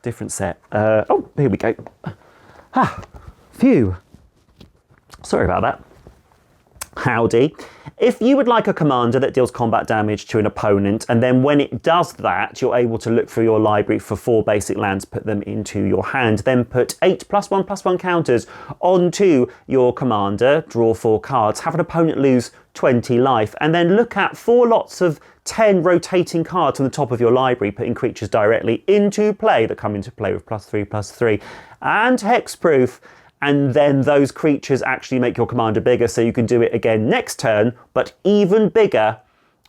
Different set. Oh, here we go. Phew. Sorry about that. Howdy. If you would like a commander that deals combat damage to an opponent, and then when it does that, you're able to look through your library for 4 basic lands, put them into your hand, then put 8 +1/+1 counters onto your commander, draw 4 cards, have an opponent lose 20 life, and then look at 4 lots of 10 rotating cards on the top of your library, putting creatures directly into play that come into play with +3/+3 and hexproof. And then those creatures actually make your commander bigger, so you can do it again next turn, but even bigger.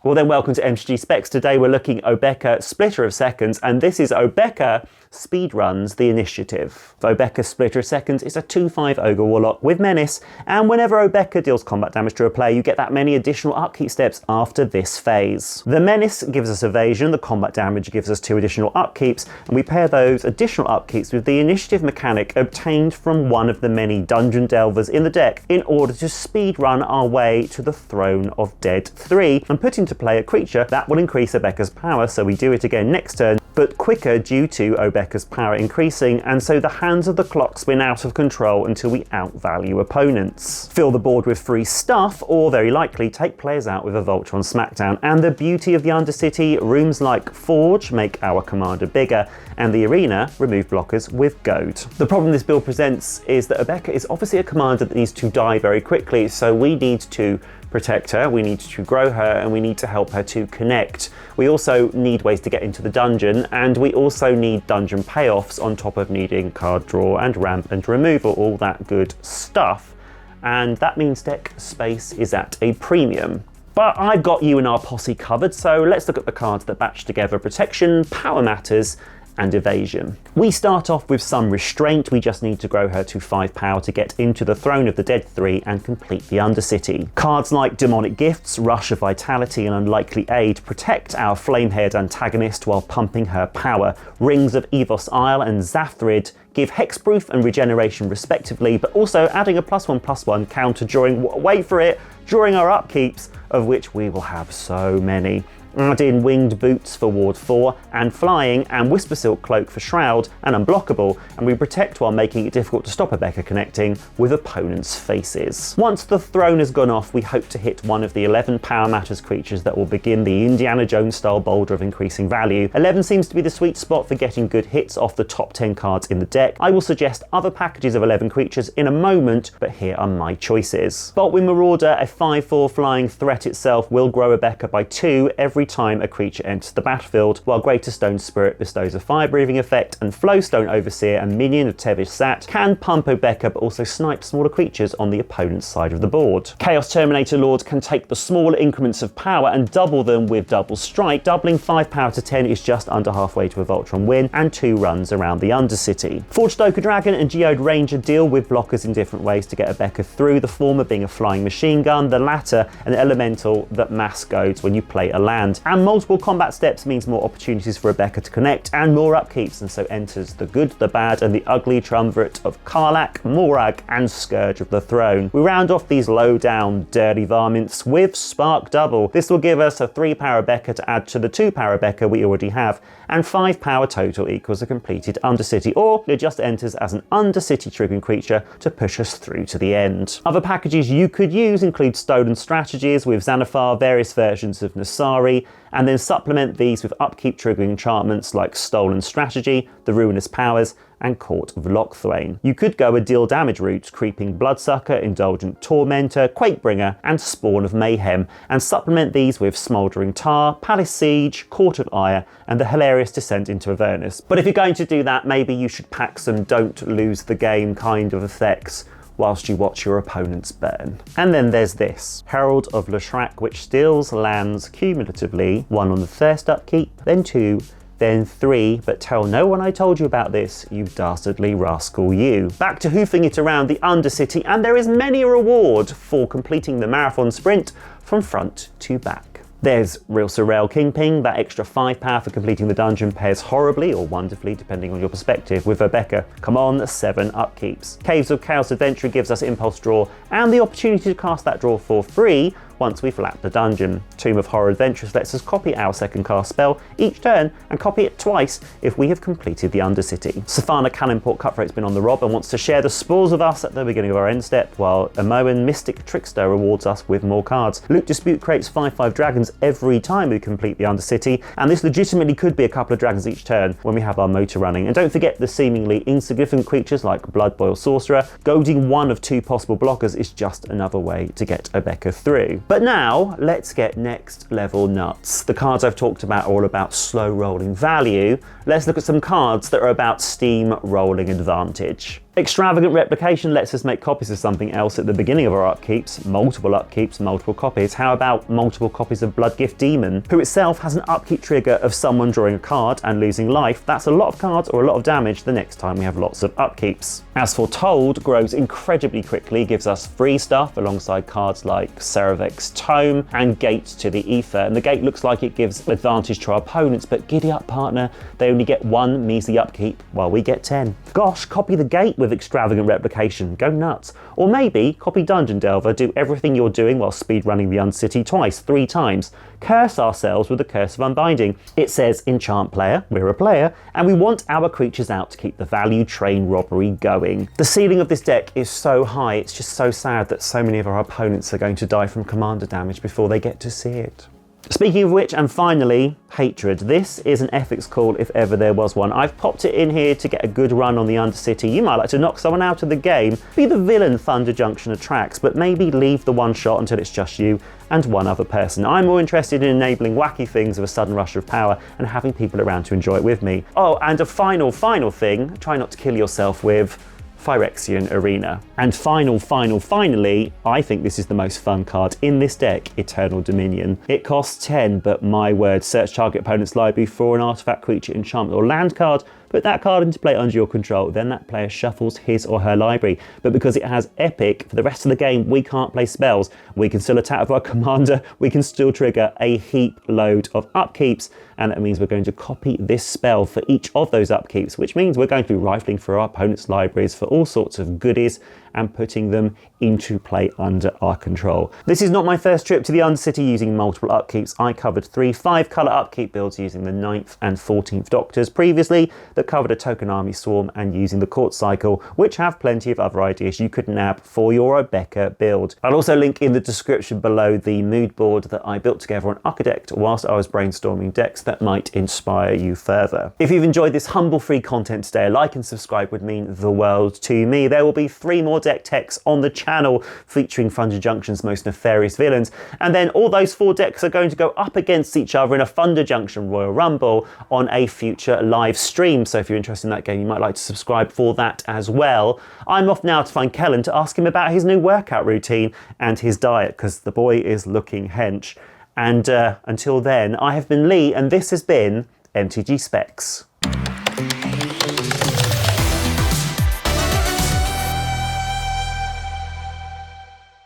Well then, welcome to MTG Specs. Today we're looking at Obeka Splitter of Seconds, and this is Obeka Speedruns the Initiative. Obeka Splitter of Seconds is a 2/5 Ogre Warlock with Menace, and whenever Obeka deals combat damage to a player, you get that many additional upkeep steps after this phase. The Menace gives us evasion, the combat damage gives us 2 additional upkeeps, and we pair those additional upkeeps with the initiative mechanic obtained from one of the many dungeon delvers in the deck in order to speedrun our way to the Throne of Dead 3 and put into play a creature that will increase Obeka's power, so we do it again next turn, but quicker due to Obeka's power increasing, and so the hands of the clock spin out of control until we outvalue opponents. Fill the board with free stuff, or very likely take players out with a Voltron Smackdown. And the beauty of the Undercity, rooms like Forge make our commander bigger, and the Arena remove blockers with Goad. The problem this build presents is that Obeka is obviously a commander that needs to die very quickly, so we need to protect her, we need to grow her, and we need to help her to connect. We also need ways to get into the dungeon, and we also need dungeon payoffs on top of needing card draw and ramp and removal, all that good stuff. And that means deck space is at a premium. But I've got you and our posse covered, so let's look at the cards that batch together protection, power matters, and evasion. We start off with some restraint. We just need to grow her to 5 power to get into the Throne of the Dead 3 and complete the Undercity. Cards like Demonic Gifts, Rush of Vitality, and Unlikely Aid protect our flame-haired antagonist while pumping her power. Rings of Evos Isle and Zathrid give hexproof and regeneration respectively, but also adding a +1/+1 counter during, wait for it, during our upkeeps, of which we will have so many. Add in Winged Boots for Ward 4, and Flying, and Whisper Silk Cloak for Shroud, and Unblockable, and we protect while making it difficult to stop Obeka connecting with opponents' faces. Once the throne has gone off, we hope to hit one of the 11 Power Matters creatures that will begin the Indiana Jones-style boulder of increasing value. 11 seems to be the sweet spot for getting good hits off the top 10 cards in the deck. I will suggest other packages of 11 creatures in a moment, but here are my choices. Boltwing Marauder, a 5/4 flying threat itself, will grow Obeka by 2 every time a creature enters the battlefield, while Greater Stone Spirit bestows a fire-breathing effect, and Flowstone Overseer, a minion of Tevish Sat, can pump Obeka but also snipe smaller creatures on the opponent's side of the board. Chaos Terminator Lord can take the smaller increments of power and double them with Double Strike. Doubling 5 power to 10 is just under halfway to a Voltron win, and 2 runs around the Undercity. Forged Ochre Dragon and Geode Ranger deal with blockers in different ways to get Obeka through, the former being a flying machine gun, the latter an elemental that mass goads when you play a land. And multiple combat steps means more opportunities for Obeka to connect and more upkeeps, and so enters the good, the bad, and the ugly triumvirate of Karlach, Morag, and Scourge of the Throne. We round off these low-down, dirty varmints with Spark Double. This will give us a 3 power Obeka to add to the 2 power Obeka we already have, and 5 power total equals a completed Undercity, or it just enters as an Undercity triggering creature to push us through to the end. Other packages you could use include Stolen Strategies with Xanathar, various versions of Nasari, and then supplement these with upkeep triggering enchantments like Stolen Strategy, the Ruinous Powers, and Court of Lochthwain. You could go a deal damage route, Creeping Bloodsucker, Indulgent Tormentor, Quakebringer, and Spawn of Mayhem, and supplement these with Smouldering Tar, Palace Siege, Court of Ire, and the hilarious Descent into Avernus. But if you're going to do that, maybe you should pack some don't lose the game kind of effects whilst you watch your opponents burn. And then there's this, Herald of Leshrac, which steals lands cumulatively, 1 on the first upkeep, then 2, then 3, but tell no one I told you about this, you dastardly rascal you. Back to hoofing it around the Undercity, and there is many a reward for completing the marathon sprint from front to back. There's Real Surreal Kingpin, that extra 5 power for completing the dungeon pairs horribly or wonderfully depending on your perspective with Obeka. Come on, 7 upkeeps. Caves of Chaos Adventure gives us Impulse Draw and the opportunity to cast that draw for free once we've lapped the dungeon. Tomb of Horror Adventures lets us copy our second cast spell each turn and copy it twice if we have completed the Undercity. Safana Cannonport Cutthroat's been on the rob and wants to share the spoils with us at the beginning of our end step, while Amoan Mystic Trickster rewards us with more cards. Luke Dispute creates 5/5 dragons every time we complete the Undercity, and this legitimately could be a couple of dragons each turn when we have our motor running. And don't forget the seemingly insignificant creatures like Blood Boil Sorcerer. Goading one of 2 possible blockers is just another way to get Obeka through. But now, let's get next level nuts. The cards I've talked about are all about slow rolling value. Let's look at some cards that are about steam rolling advantage. Extravagant Replication lets us make copies of something else at the beginning of our upkeeps, multiple copies. How about multiple copies of Bloodgift Demon, who itself has an upkeep trigger of someone drawing a card and losing life. That's a lot of cards or a lot of damage the next time we have lots of upkeeps. As Foretold, grows incredibly quickly, gives us free stuff alongside cards like Seravek's Tome and Gate to the Ether. And the Gate looks like it gives advantage to our opponents, but giddy up partner, they only get 1 measly upkeep while we get 10. Gosh, copy the Gate with Extravagant Replication, go nuts. Or maybe copy Dungeon Delver, do everything you're doing while speedrunning the Undercity twice, 3 times. Curse ourselves with the Curse of Unbinding. It says enchant player, we're a player, and we want our creatures out to keep the value train robbery going. The ceiling of this deck is so high, it's just so sad that so many of our opponents are going to die from commander damage before they get to see it. Speaking of which, and finally, Hatred. This is an ethics call if ever there was one. I've popped it in here to get a good run on the Undercity. You might like to knock someone out of the game, be the villain Thunder Junction attracts, but maybe leave the one shot until it's just you and one other person. I'm more interested in enabling wacky things of a sudden rush of power and having people around to enjoy it with me. Oh, and a final thing, try not to kill yourself with Phyrexian Arena. And finally, I think this is the most fun card in this deck, Eternal Dominion. It costs 10, but my word, search target opponent's library for an artifact, creature, enchantment or land card, put that card into play under your control, then that player shuffles his or her library. But because it has Epic, for the rest of the game we can't play spells. We can still attack with our commander, we can still trigger a heap load of upkeeps, and that means we're going to copy this spell for each of those upkeeps, which means we're going to be rifling through our opponent's libraries for all sorts of goodies and putting them into play under our control. This is not my first trip to the Undercity using multiple upkeeps. I covered 3 5-colour upkeep builds using the 9th and 14th Doctors previously that covered a token army swarm and using the Court Cycle, which have plenty of other ideas you could nab for your Obeka build. I'll also link in the description below the mood board that I built together on Architect whilst I was brainstorming decks that might inspire you further. If you've enjoyed this humble free content today, a like and subscribe would mean the world to me. There will be 3 more deck techs on the channel featuring Thunder Junction's most nefarious villains, and then all those 4 decks are going to go up against each other in a Thunder Junction Royal Rumble on a future live stream. So if you're interested in that game, you might like to subscribe for that as well. I'm off now to find Kellen to ask him about his new workout routine and his diet, because the boy is looking hench. And until then, I have been Lee, and this has been MTG Specs.